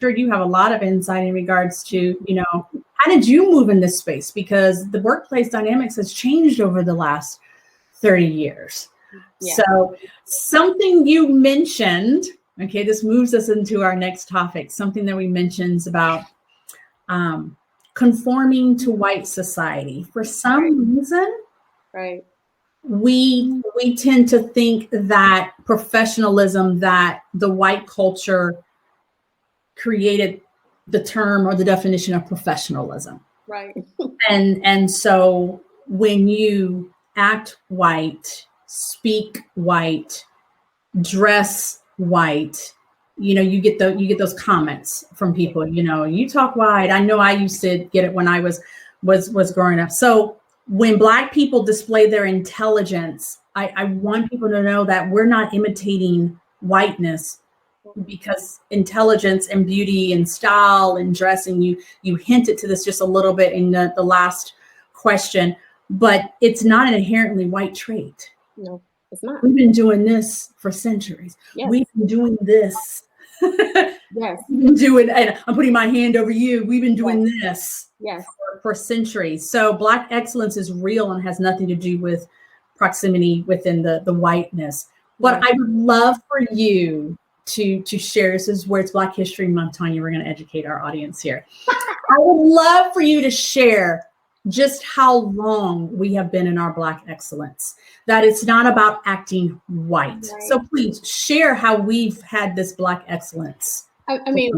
sure you have a lot of insight in regards to, how did you move in this space? Because the workplace dynamics has changed over the last 30 years. Yeah. So something you mentioned, okay, this moves us into our next topic, something that we mentioned about conforming to white society. For some reason, we tend to think that professionalism, that the white culture created the term or the definition of professionalism. Right. And so when you act white, speak white, dress white, you get those comments from people, you talk white. I know I used to get it when I was growing up. So when Black people display their intelligence, I want people to know that we're not imitating whiteness, because intelligence and beauty and style and dressing, you hinted to this just a little bit in the last question, but it's not an inherently white trait. No, it's not. We've been doing this for centuries. Yes. We've been doing this. Yes. We've been doing, and I'm putting my hand over you. We've been doing this for centuries. So Black excellence is real and has nothing to do with proximity within the whiteness. But I would love for you to share. This is where it's Black History Month, Tanya. We're going to educate our audience here. I would love for you to share just how long we have been in our Black excellence, that it's not about acting white. Right. So please share how we've had this Black excellence. I mean,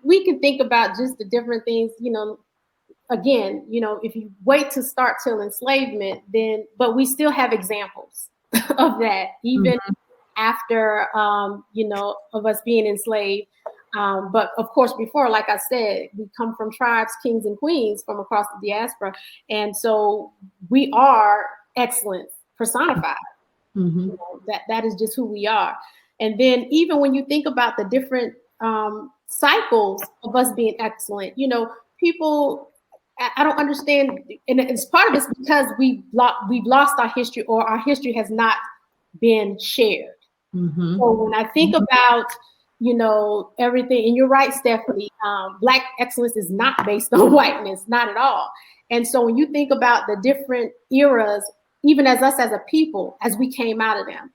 we can think about just the different things, again, if you wait to start till enslavement, but we still have examples of that, even after, of us being enslaved. But of course, before, like I said, we come from tribes, kings and queens from across the diaspora. And so we are excellence personified. Mm-hmm. That is just who we are. And then even when you think about the different cycles of us being excellent, people, I don't understand. And it's part of it's because we've lost our history, or our history has not been shared. Mm-hmm. So when I think about, everything, and you're right, Stephanie, Black excellence is not based on whiteness, not at all. And so when you think about the different eras, even as us as a people, as we came out of them,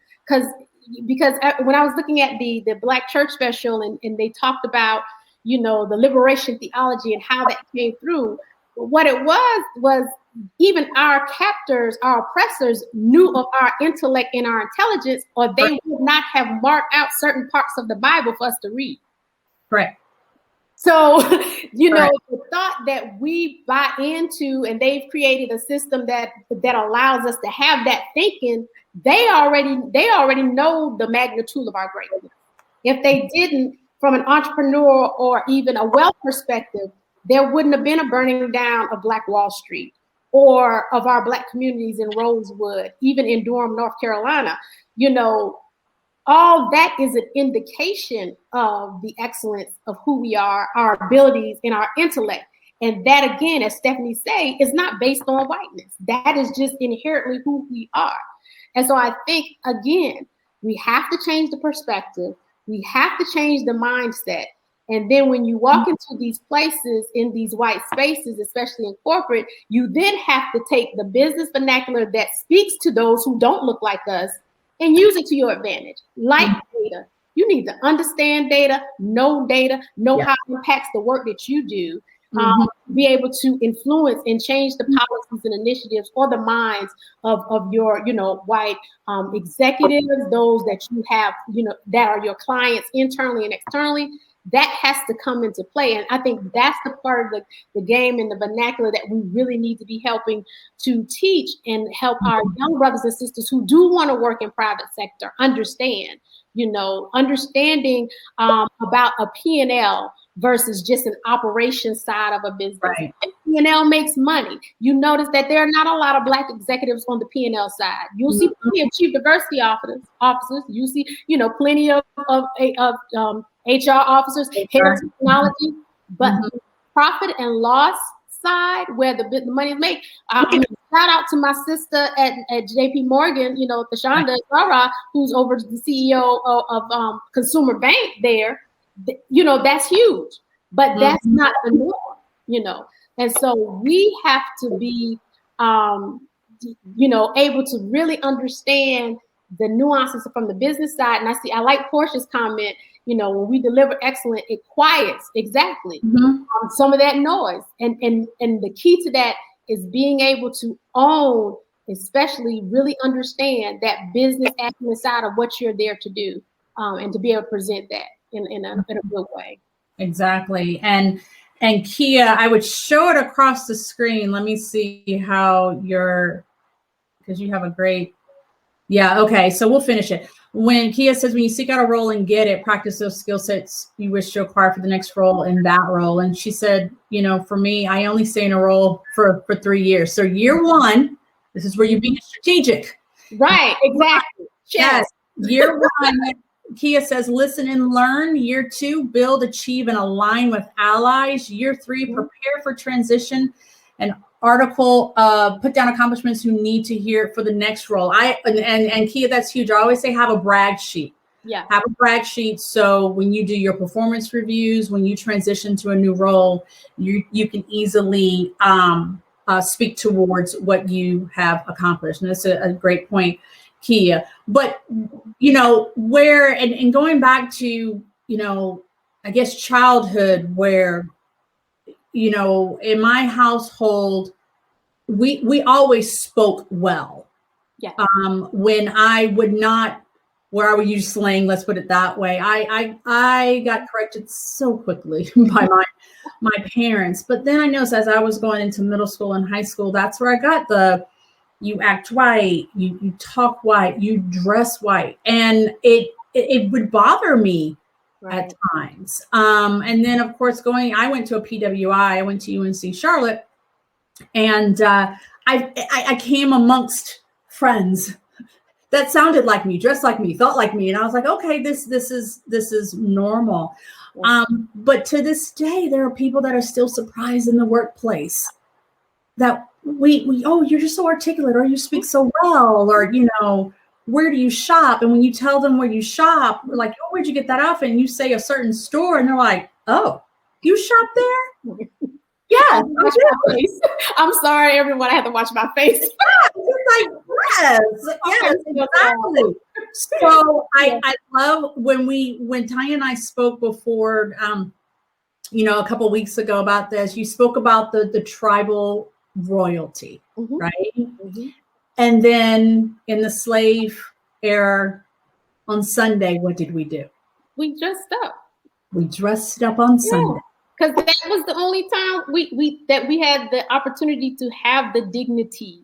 because when I was looking at the Black church special and they talked about, the liberation theology and how that came through, what it was even our captors, our oppressors knew of our intellect and our intelligence, or they would not have marked out certain parts of the Bible for us to read. Right. So, the thought that we buy into, and they've created a system that allows us to have that thinking, they already know the magnitude of our greatness. If they didn't, from an entrepreneur or even a wealth perspective, there wouldn't have been a burning down of Black Wall Street, or of our Black communities in Rosewood, even in Durham, North Carolina. All that is an indication of the excellence of who we are, our abilities, and our intellect. And that, again, as Stephanie say, is not based on whiteness. That is just inherently who we are. And so I think, again, we have to change the perspective. We have to change the mindset. And then when you walk into these places, in these white spaces, especially in corporate, you then have to take the business vernacular that speaks to those who don't look like us and use it to your advantage. Like data, you need to understand data, know how it impacts the work that you do, be able to influence and change the policies and initiatives or the minds of your, white executives, those that you have, that are your clients internally and externally. That has to come into play. And I think that's the part of the game and the vernacular that we really need to be helping to teach and help our young brothers and sisters who do want to work in private sector understand, understanding about a P&L versus just an operation side of a business. Right. P&L makes money. You notice that there are not a lot of Black executives on the P&L side. You'll see plenty of chief diversity officers. You see, plenty of HR officers, head of technology, but the profit and loss side, where the money is made. Shout out to my sister at JP Morgan, Thashonda Zara, who's over the CEO of Consumer Bank there. that's huge, but that's not the norm, and so we have to be, able to really understand the nuances from the business side. And I like Portia's comment, when we deliver excellent, it quiets exactly some of that noise. And the key to that is being able to own, especially really understand that business acumen side of what you're there to do, and to be able to present that in a good way. Exactly. And Kia, I would show it across the screen. Let me see how because you have a great, okay. So we'll finish it. When Kia says, when you seek out a role and get it, practice those skill sets you wish to acquire for the next role in that role. And she said, for me, I only stay in a role for 3 years. So year 1, this is where you're being strategic. Right. Exactly. Yes. Year 1, Kia says, listen and learn. Year 2, build, achieve, and align with allies. Year 3, prepare for transition. And article, put down accomplishments you need to hear for the next role. And Kia, that's huge. I always say have a brag sheet. Yeah. Have a brag sheet. So when you do your performance reviews, when you transition to a new role, you can easily speak towards what you have accomplished. And that's a great point, Kia. But, where, and going back to, I guess childhood, where, in my household, we always spoke well. Yeah. When I would not, where I would use slang, let's put it that way, I got corrected so quickly by my parents. But then I noticed as I was going into middle school and high school, that's where I got you act white, you talk white, you dress white. And it would bother me at times. And then of course I went to a PWI, I went to UNC Charlotte, and I came amongst friends that sounded like me, dressed like me, thought like me. And I was like, okay, this is normal. But to this day, there are people that are still surprised in the workplace that you're just so articulate, or you speak so well, or, where do you shop? And when you tell them where you shop, we're like, oh, where'd you get that outfit? And you say a certain store, and they're like, oh, you shop there? Yeah. I'm sorry, everyone. I have to watch my face. It's like, yes, exactly. So I love when Tanya and I spoke before, a couple of weeks ago about this. You spoke about the tribal royalty, right? And then in the slave era, on Sunday, what did we do? We dressed up. We dressed up on Sunday. Because that was the only time we had the opportunity to have the dignity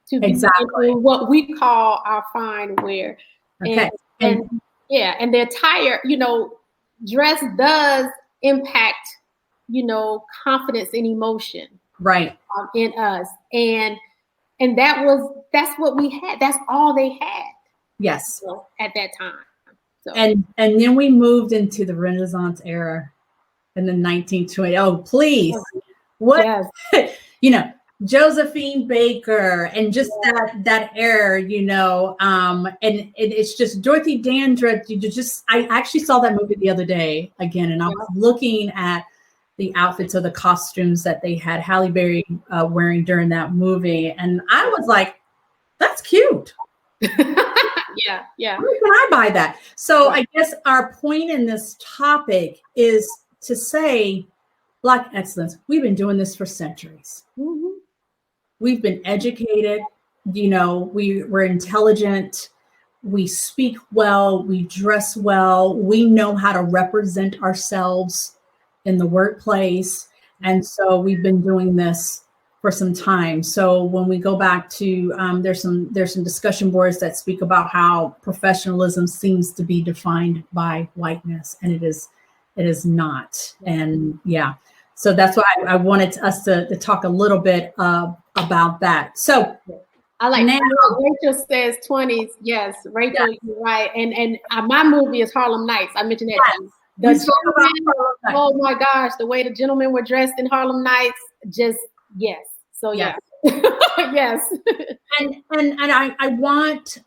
to be in what we call our fine wear. Okay. And the attire, dress does impact, confidence and emotion. Right. In us. And that's what we had. That's all they had. Yes. At that time. So. And then we moved into the Renaissance era in the 1920s. Oh, please. What? Yes. Josephine Baker and just that era, and it's just Dorothy Dandridge. I actually saw that movie the other day again, and I was looking at the outfits of the costumes that they had Halle Berry wearing during that movie. And I was like, that's cute. Yeah. Where can I buy that? So I guess our point in this topic is to say, Black excellence, we've been doing this for centuries. We've been educated, we're intelligent, we speak well, we dress well, we know how to represent ourselves in the workplace. And so we've been doing this for some time. So when we go back to, there's some discussion boards that speak about how professionalism seems to be defined by whiteness, and it is not. And so that's why I wanted us to talk a little bit about that. So I like now, Rachel says 20s. Yes, Rachel, you're right. And my movie is Harlem Nights. I mentioned that to you. Oh my gosh, the way the gentlemen were dressed in Harlem Nights, just yes. So yes. Yes. And I want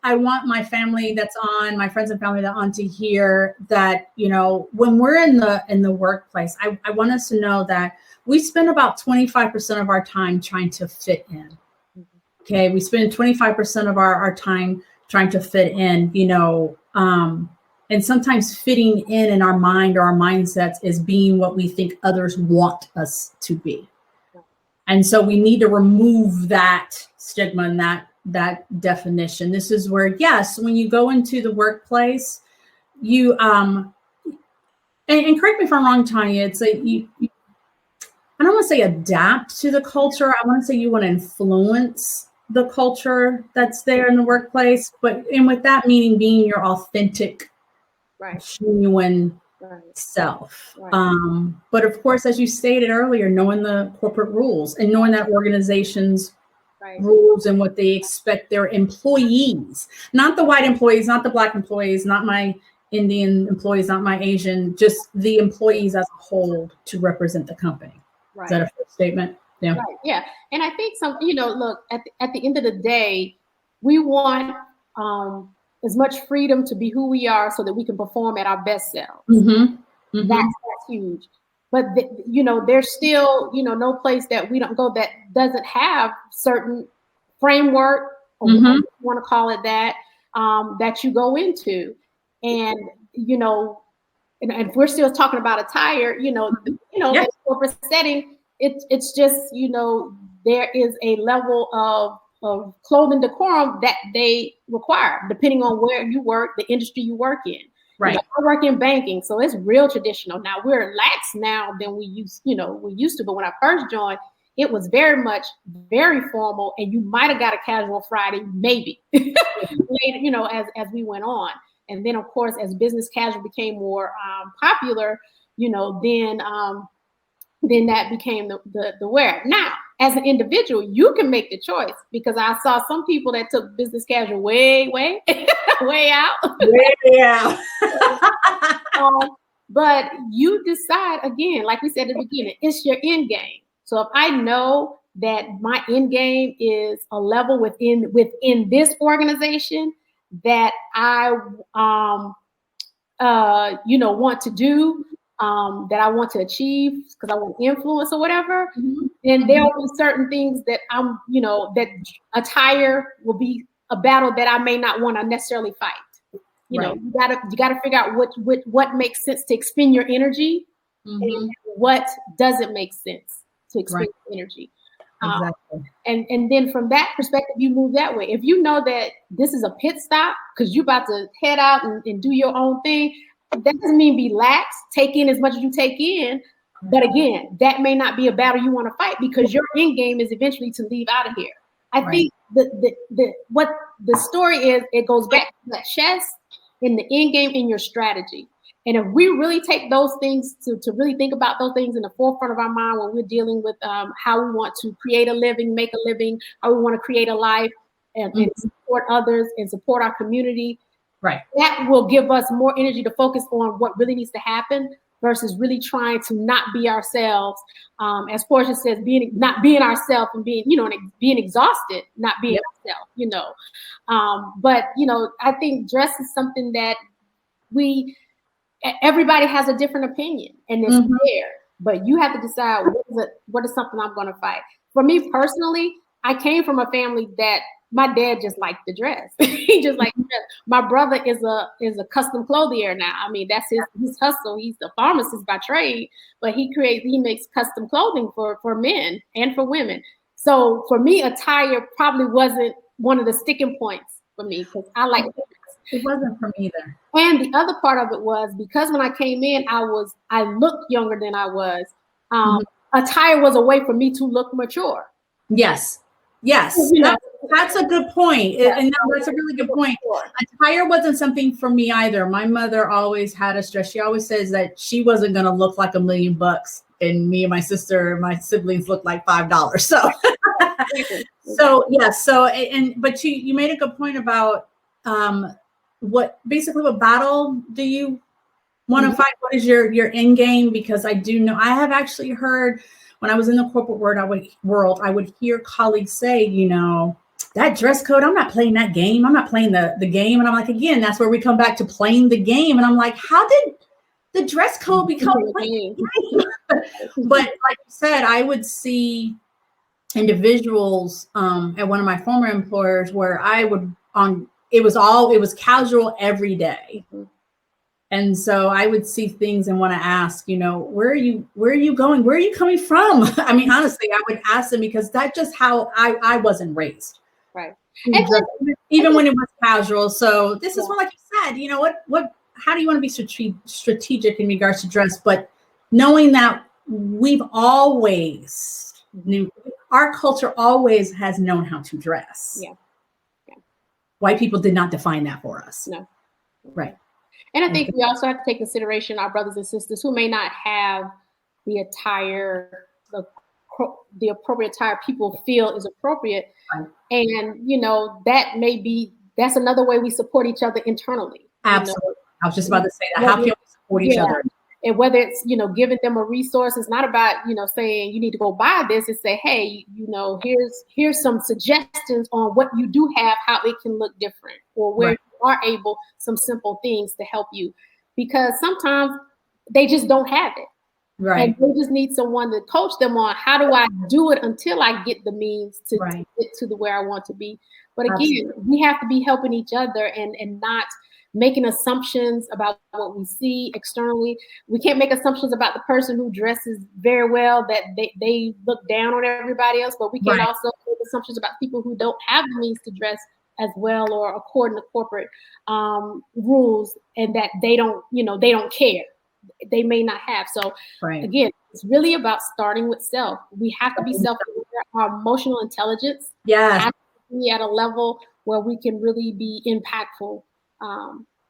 my family that's on, my friends and family that on, to hear that, you know, when we're in the workplace, I want us to know that we spend about 25% of our time trying to fit in. Okay, we spend 25% of our time trying to fit in, you know, and sometimes fitting in our mind or our mindsets is being what we think others want us to be. And so we need to remove that stigma and that definition. This is where, yes, when you go into the workplace, you and correct me if I'm wrong, Tanya, it's like you I don't want to say adapt to the culture. I want to say you want to influence the culture that's there in the workplace, and with that meaning being your authentic, genuine self. But of course, as you stated earlier, knowing the corporate rules and knowing that organization's rules and what they expect their employees, not the white employees, not the Black employees, not my Indian employees, not my Asian, just the employees as a whole to represent the company. Is that a fair statement? Yeah. Right. Yeah. And I think look, at the end of the day, we want as much freedom to be who we are so that we can perform at our best selves. That's huge. But there's still, no place that we don't go that doesn't have certain framework, or whatever you want to call it, that you go into. And, and if we're still talking about attire, the corporate setting, it's just, there is a level of clothing decorum that they require, depending on where you work, the industry you work in. Right. I work in banking, so it's real traditional. Now we're lax now than we used to. But when I first joined, it was very formal, and you might have got a casual Friday, maybe later, as we went on. And then, of course, as business casual became more popular, then that became the wear. Now, as an individual, you can make the choice, because I saw some people that took business casual way, way out. Way out. But you decide, again, like we said at the beginning, it's your end game. So if I know that my end game is a level within this organization that I want to do, that I want to achieve, because I want influence or whatever, then there will be certain things that that attire will be a battle that I may not want to necessarily fight. You gotta figure out what makes sense to expend your energy, and what doesn't make sense to expend energy. Exactly. And then from that perspective, you move that way. If you know that this is a pit stop because you're about to head out and do your own thing, that doesn't mean be lax, take in as much as you take in. But again, that may not be a battle you want to fight, because your end game is eventually to leave out of here. I think what the story is, it goes back to that chess in the end game in your strategy. And if we really take those things to really think about those things in the forefront of our mind when we're dealing with how we want to create a living, make a living, how we want to create a life, and support others and support our community, that will give us more energy to focus on what really needs to happen, versus really trying to not be ourselves. As Portia says, not being ourselves and being exhausted, not being ourselves, But, I think dress is something that everybody has a different opinion, and it's there, but you have to decide what is something I'm going to fight. For me personally, I came from a family that my dad just liked the dress. He just liked the dress. My brother is a custom clothier now. I mean, that's his hustle. He's a pharmacist by trade, but he makes custom clothing for men and for women. So for me, attire probably wasn't one of the sticking points for me, because I like it wasn't for me either. And the other part of it was, because when I came in, I looked younger than I was. Attire was a way for me to look mature. Yes. That's a good point. And that's a really good point. Attire wasn't something for me either. My mother always had us dress. She always says that she wasn't going to look like $1 million, and me and my sister and my siblings looked like $5. So, but you made a good point about what battle do you want to find what is your end game, because I do know I have actually heard when I was in the corporate world, I would hear colleagues say, you know, that dress code, I'm not playing that game. I'm not playing the game. And I'm like, again, that's where we come back to playing the game. And I'm like, how did the dress code become playing the game? But like you said, I would see individuals at one of my former employers where I would it was casual every day. And so I would see things and want to ask, you know, where are you going? Where are you coming from? I mean, honestly, I would ask them, because that's just how I wasn't raised. Right. Even when it was casual. So this is what, like you said, you know, how do you want to be strategic in regards to dress? But knowing that we've always knew, our culture always has known how to dress. Yeah. White people did not define that for us. No. Right. And I think we also have to take consideration our brothers and sisters who may not have the attire, the appropriate attire people feel is appropriate. Right. And, you know, that's another way we support each other internally. Absolutely. You know? I was just about to say that. How can we support each other? And whether it's, you know, giving them a resource, it's not about, you know, saying you need to go buy this. It's say, hey, you know, here's some suggestions on what you do have, how it can look different, or where you are able, some simple things to help you, because sometimes they just don't have it. Right. And they just need someone to coach them on how do I do it until I get the means to get to where I want to be. But again, we have to be helping each other and not making assumptions about what we see externally. We can't make assumptions about the person who dresses very well, that they look down on everybody else, but we can also make assumptions about people who don't have the means to dress as well or according to corporate rules, and that they don't care. They may not have. So again, it's really about starting with self. We have to be self-aware. Our emotional intelligence has to be at a level where we can really be impactful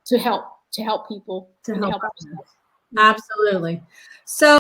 to help people, to help ourselves. Absolutely. So